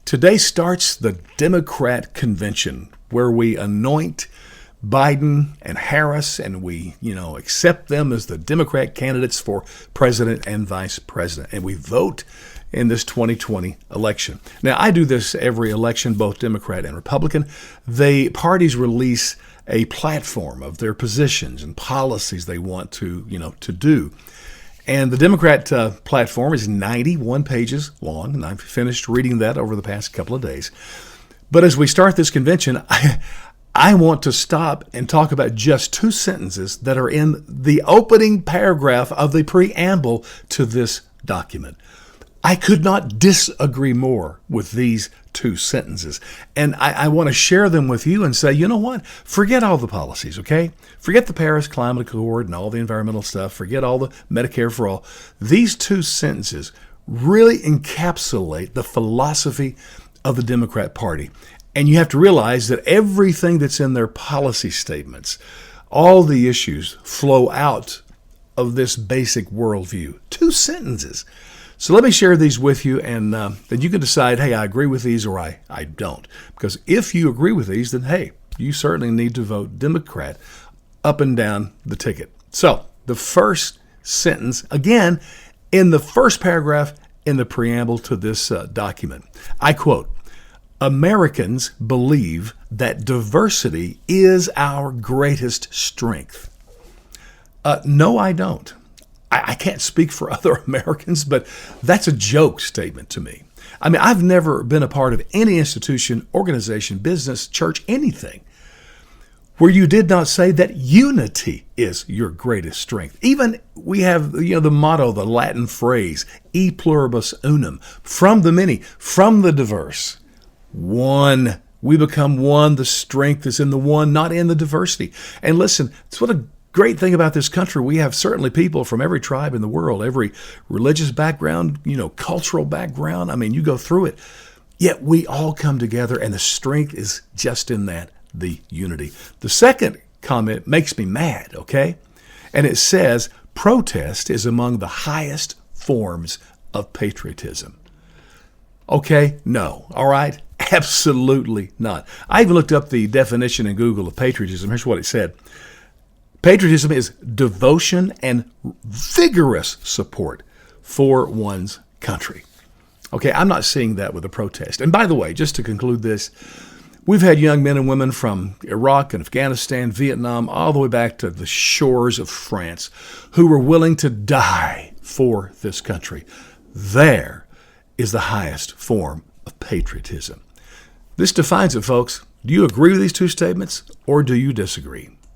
Today starts the Democrat convention where we anoint Biden and Harris and we, accept them as the Democrat candidates for president and vice president. And we vote in this 2020 election. Now, I do this every election, both Democrat and Republican. The parties release a platform of their positions and policies they want to do. And the Democrat platform is 91 pages long, and I've finished reading that over the past couple of days. But as we start this convention, I want to stop and talk about just two sentences that are in the opening paragraph of the preamble to this document. I could not disagree more with these two sentences. And I want to share them with you and say, you know what? Forget all the policies, okay? Forget the Paris Climate Accord and all the environmental stuff. Forget all the Medicare for all. These two sentences really encapsulate the philosophy of the Democrat Party. And you have to realize that everything that's in their policy statements, all the issues flow out of this basic worldview. Two sentences. So let me share these with you, and then you can decide, hey, I agree with these or I don't. Because if you agree with these, then, hey, you certainly need to vote Democrat up and down the ticket. So the first sentence, again, in the first paragraph in the preamble to this document, I quote, "Americans believe that diversity is our greatest strength." No, I don't. I can't speak for other Americans, but that's a joke statement to me. I mean, I've never been a part of any institution, organization, business, church, anything where you did not say that unity is your greatest strength. Even we have, the motto, the Latin phrase, e pluribus unum, from the many, from the diverse. One. We become one. The strength is in the one, not in the diversity. And listen, it's what a great thing about this country. We have certainly people from every tribe in the world, every religious background, cultural background. I mean, you go through it. Yet we all come together, and the strength is just in that, the unity. The second comment makes me mad, okay? And it says, protest is among the highest forms of patriotism. Okay, no, all right? Absolutely not. I even looked up the definition in Google of patriotism. Here's what it said. Patriotism is devotion and vigorous support for one's country. Okay, I'm not seeing that with a protest. And by the way, just to conclude this, we've had young men and women from Iraq and Afghanistan, Vietnam, all the way back to the shores of France who were willing to die for this country. There is the highest form of patriotism. This defines it, folks. Do you agree with these two statements or do you disagree?